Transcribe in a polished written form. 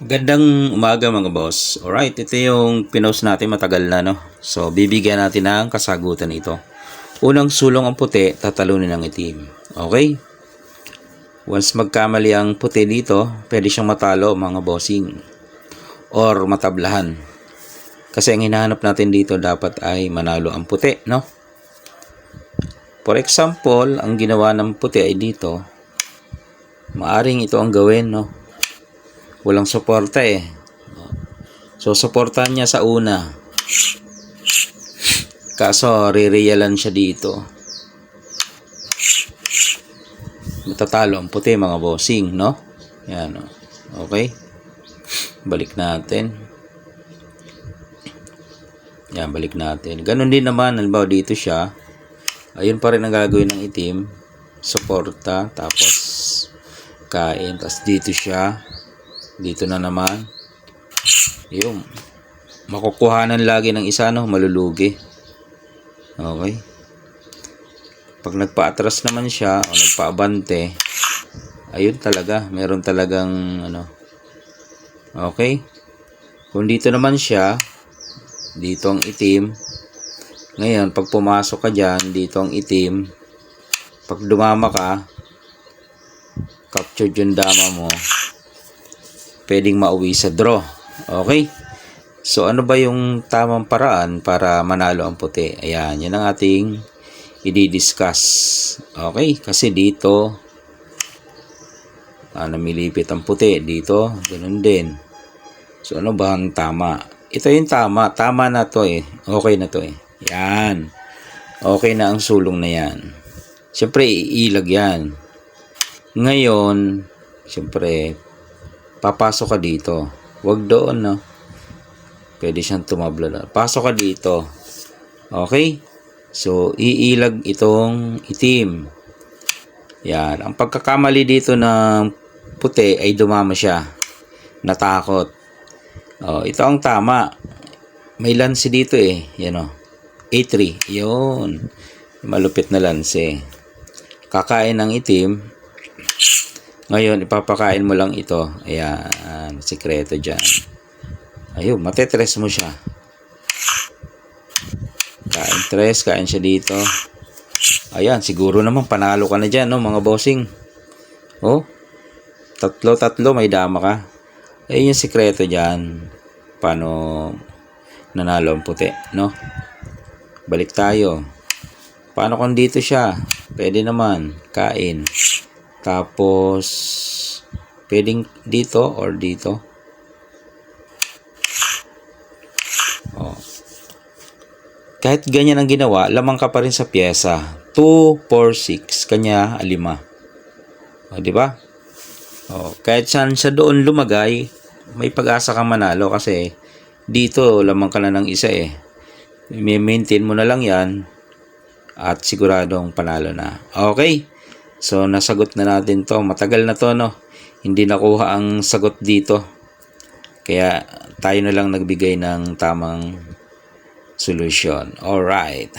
Gandang umaga mga boss. Alright, ito yung pinost natin matagal na, no? So, bibigyan natin ng kasagutan ito. Unang sulong ang puti, tatalunin ang itim. Okay? Once magkamali ang puti dito, pwede siyang matalo mga bossing. Or matablahan. Kasi ang hinahanap natin dito dapat ay manalo ang puti, no? For example, ang ginawa ng puti ay dito. Maaring ito ang gawin, no? Walang suporta eh. So, suportahan niya sa una. Kaso, re-realan siya dito. Matatalo ang puti mga bossing, no? Yan, okay? Balik natin. Yan, balik natin. Ganon din naman, halimbawa dito siya. Ayun pa rin ang gagawin ng itim. Suporta, tapos kain. Tapos dito siya. Dito na naman. Yung makukuhanan lagi ng isa, no? Malulugi. Okay. Pag nagpa-atras naman siya o nagpa-abante, ayun talaga, meron talagang ano. Okay. Kung dito naman siya, dito ang itim. Ngayon, pag pumasok ka dyan, dito ang itim. Pag dumama ka, captured yung dama mo, pwedeng mauwi sa draw. Okay? So, ano ba yung tamang paraan para manalo ang puti? Ayan, yan ang ating i-discuss. Okay? Kasi dito, namilipit ang puti. Dito, ganun din. So, ano ba ang tama? Ito yung tama. Tama na to eh. Okay na to eh. Yan. Okay na ang sulong na yan. Siyempre, iilag yan. Ngayon, siyempre, papasok ka dito. Huwag doon, no? Pwede siyang tumabla. Pasok ka dito. Okay? So, iilag itong itim. Yan. Ang pagkakamali dito ng puti ay dumama siya. Natakot. Ito ang tama. May lanse dito eh. Yan o. A3. Yun. Malupit na lanse. Kakain ng itim. Ngayon, ipapakain mo lang ito. Ayan, sikreto dyan. Ayun, matetres mo siya. Kain siya dito. Ayan, siguro naman panalo ka na dyan, no, mga bossing. Oh, tatlo, may dama ka. Ayun yung sikreto dyan. Paano nanalo ang puti, no? Balik tayo. Paano kung dito siya? Pwede naman, kain. Tapos, pwedeng dito or dito. Kahit ganyan ang ginawa, lamang ka pa rin sa pyesa. 2, 4, 6. Kanya, 5. Di ba? Kahit saan siya doon lumagay, may pag-asa kang manalo kasi dito, lamang ka na ng isa eh. I-maintain mo na lang yan at siguradong panalo na. Okay? So, nasagot na natin to. Matagal na to, no? Hindi nakuha ang sagot dito. Kaya, tayo na lang nagbigay ng tamang solusyon. Alright.